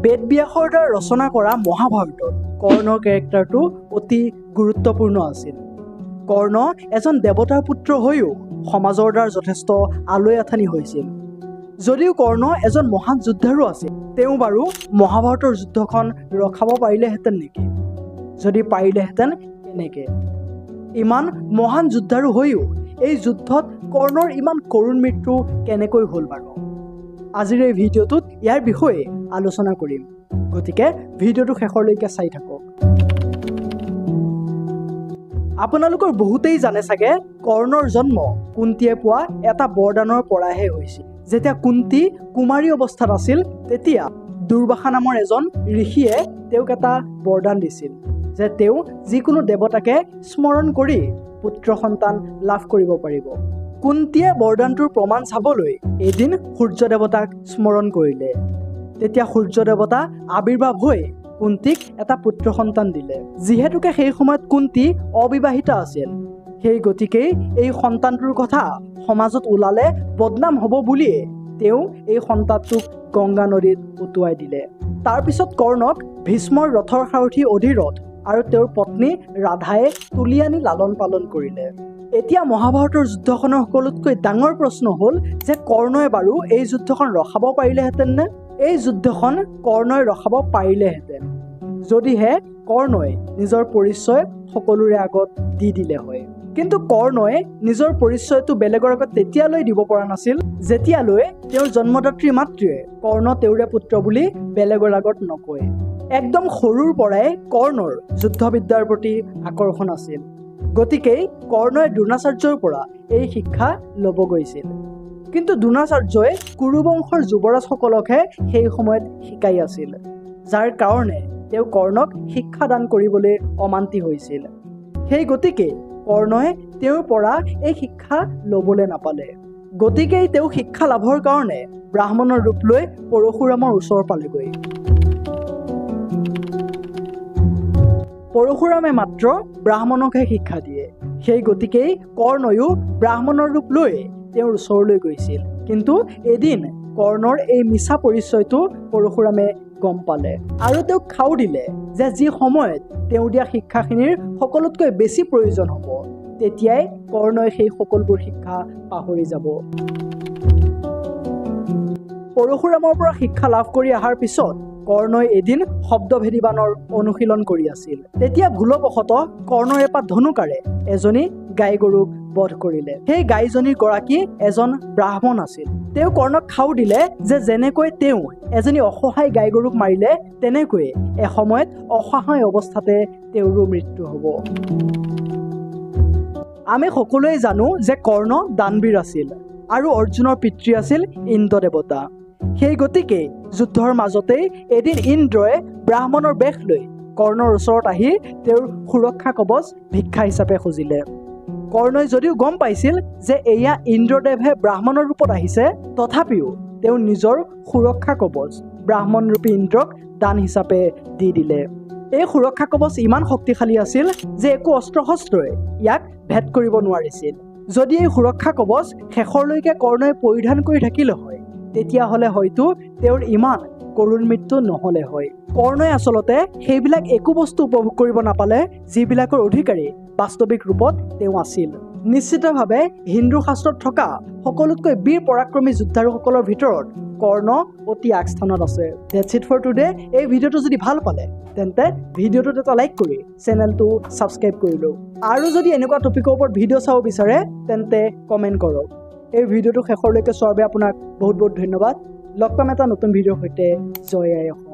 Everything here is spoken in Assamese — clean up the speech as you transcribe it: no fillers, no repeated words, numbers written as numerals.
বেদব্যাসৰ দ্বাৰা ৰচনা কৰা মহাভাৰতত কৰ্ণৰ কেৰেক্টাৰটো অতি গুৰুত্বপূৰ্ণ আছিল। কৰ্ণ এজন দেৱতাৰ পুত্ৰ হৈও সমাজৰ দ্বাৰা যথেষ্ট আলৈ আথানি হৈছিল। যদিও কৰ্ণ এজন মহান যোদ্ধাৰো আছিল, তেওঁ বাৰু মহাভাৰতৰ যুদ্ধখন ৰখাব পাৰিলেহেঁতেন নেকি? যদি পাৰিলেহেঁতেন কেনেকৈ? ইমান মহান যোদ্ধাৰো হৈও এই যুদ্ধত কৰ্ণৰ ইমান কৰুণ মৃত্যু কেনেকৈ হ'ল বাৰু? আজিৰ এই ভিডিঅ'টোত ইয়াৰ বিষয়ে আলোচনা কৰিম, গতিকে ভিডিঅ'টো শেষলৈকে চাই থাকক। আপোনালোকৰ বহুতেই জানে চাগে কৰ্ণৰ জন্ম কুন্তীয়ে পোৱা এটা বৰদানৰ পৰাহে হৈছিল। যেতিয়া কুন্তী কুমাৰী অৱস্থাত আছিল, তেতিয়া দুৰ্বাসা নামৰ এজন ঋষিয়ে তেওঁক এটা বৰদান দিছিল যে তেওঁ যিকোনো দেৱতাকে স্মৰণ কৰি পুত্ৰ সন্তান লাভ কৰিব পাৰিব। কুন্তীয়ে বৰদানটোৰ প্ৰমাণ চাবলৈ এদিন সূৰ্য দেৱতাক স্মৰণ কৰিলে। তেতিয়া সূৰ্য দেৱতা আৱিৰ্ভাৱ হৈ কুন্তীক এটা পুত্ৰ সন্তান দিলে। যিহেতুকে সেই সময়ত কুন্তী অবিবাহিতা আছিল, সেই গতিকেই এই সন্তানটোৰ কথা সমাজত ওলালে বদনাম হ'ব বুলিয়ে তেওঁ এই সন্তানটোক গংগা নদীত উটুৱাই দিলে। তাৰপিছত কৰ্ণক ভীষ্মৰ ৰথৰ সাৰথি অধিৰথ আৰু তেওঁৰ পত্নী ৰাধায়ে তুলি আনি লালন পালন কৰিলে। এতিয়া মহাভাৰতৰ যুদ্ধখনৰ সকলোতকৈ ডাঙৰ প্ৰশ্ন হ'ল যে কৰ্ণই বাৰু এই যুদ্ধখন ৰখাব পাৰিলেহেঁতেন নে? এই যুদ্ধখন কৰ্ণই ৰখাব পাৰিলেহেঁতেন যদিহে কৰ্ণই নিজৰ পৰিচয় সকলোৰে আগত দি দিলে হয়। কিন্তু কৰ্ণই নিজৰ পৰিচয়টো বেলেগৰ আগত তেতিয়ালৈ দিব পৰা নাছিল যেতিয়ালৈ তেওঁৰ জন্মদাত্ৰী মাতৃয়ে কৰ্ণ তেওঁৰে পুত্ৰ বুলি বেলেগৰ আগত নকয়। একদম সৰুৰ পৰাই কৰ্ণৰ যুদ্ধবিদ্যাৰ প্ৰতি আকৰ্ষণ আছিল, গতিকেই কৰ্ণই দ্ৰোণাচাৰ্যৰ পৰা এই শিক্ষা ল'ব গৈছিল। কিন্তু দ্ৰোণাচাৰ্যই কুৰু বংশৰ যুৱৰাজসকলকহে সেই সময়ত শিকাই আছিল, যাৰ কাৰণে তেওঁ কৰ্ণক শিক্ষাদান কৰিবলৈ অমান্তি হৈছিল। সেই গতিকে কৰ্ণই তেওঁৰ পৰা এই শিক্ষা ল'বলৈ নাপালে। গতিকেই তেওঁ শিক্ষা লাভৰ কাৰণে ব্ৰাহ্মণৰ ৰূপ লৈ পৰশুৰামৰ ওচৰ পালেগৈ। পৰশুৰামে মাত্ৰ ব্ৰাহ্মণকহে শিক্ষা দিয়ে। সেই গতিকেই কৰ্ণয়ো ব্ৰাহ্মণৰ ৰূপ লৈ তেওঁৰ ওচৰলৈ গৈছিল। কিন্তু এদিন কৰ্ণৰ এই মিছা পৰিচয়টো পৰশুৰামে গম পালে আৰু তেওঁক খাও দিলে যে যি সময়ত তেওঁ দিয়া শিক্ষাখিনিৰ সকলোতকৈ বেছি প্ৰয়োজন হ'ব, তেতিয়াই কৰ্ণই সেই সকলোবোৰ শিক্ষা পাহৰি যাব। পৰশুৰামৰ পৰা শিক্ষা লাভ কৰি অহাৰ পিছত কৰ্ণই এদিন শব্দভেদী বাণৰ অনুশীলন কৰি আছিল। তেতিয়া ভুলবশতঃ কৰ্ণৰ এপাত ধনুকাৰে এজনী গাই গৰুক বধ কৰিলে। সেই গাইজনীৰ গৰাকী এজন ব্ৰাহ্মণ আছিল। তেওঁ কৰ্ণক খাও দিলে যে যেনেকৈ তেওঁ এজনী অসহায় গাই গৰুক মাৰিলে, তেনেকৈয়ে এসময়ত অসহায় অৱস্থাতে তেওঁৰো মৃত্যু হ'ব। আমি সকলোৱে জানো যে কৰ্ণ দানবীৰ আছিল আৰু অৰ্জুনৰ পিতৃ আছিল ইন্দ্ৰ দেৱতা। সেই গতিকে যুদ্ধৰ মাজতেই এদিন ইন্দ্ৰই ব্ৰাহ্মণৰ বেশ লৈ কৰ্ণৰ ওচৰত আহি তেওঁৰ সুৰক্ষা কৱচ ভিক্ষা হিচাপে খুজিলে। কৰ্ণই যদিও গম পাইছিল যে এয়া ইন্দ্ৰদেৱে ব্ৰাহ্মণৰ ৰূপত আহিছে, তথাপিও তেওঁ নিজৰ সুৰক্ষা কৱচ ব্ৰাহ্মণৰূপী ইন্দ্ৰক দান হিচাপে দি দিলে। এই সুৰক্ষা কৱচ ইমান শক্তিশালী আছিল যে একো অস্ত্ৰ শস্ত্ৰই ইয়াক ভেদ কৰিব নোৱাৰিছিল। যদি এই সুৰক্ষা কৱচ শেষৰলৈকে কৰ্ণই পৰিধান কৰি থাকিলে হয়, তেতিয়াহ'লে হয়তো তেওঁৰ ইমান কৰুণ মৃত্যু নহ'লে হয়। কৰ্ণই আচলতে সেইবিলাক একো বস্তু উপভোগ কৰিব নাপালে যিবিলাকৰ অধিকাৰী বাস্তৱিক ৰূপত তেওঁ আছিল। নিশ্চিতভাৱে হিন্দু শাস্ত্ৰত থকা সকলোতকৈ বীৰ পৰাক্ৰমী যোদ্ধাৰুসকলৰ ভিতৰত কৰ্ণ অতি আগস্থানত আছে। That's it for today। এই ভিডিঅ'টো যদি ভাল পালে তেন্তে ভিডিঅ'টোত এটা লাইক কৰি চেনেলটো ছাবস্ক্ৰাইব কৰি লওক। আৰু যদি এনেকুৱা টপিকৰ ওপৰত ভিডিঅ' চাব বিচাৰে তেন্তে কমেণ্ট কৰক। এই ভিডিঅ'টো শেষৰলৈকে চোৱাৰ বাবে আপোনাক বহুত বহুত ধন্যবাদ। লগ পাম এটা নতুন ভিডিঅ'ৰ সৈতে। জয় আই অসম।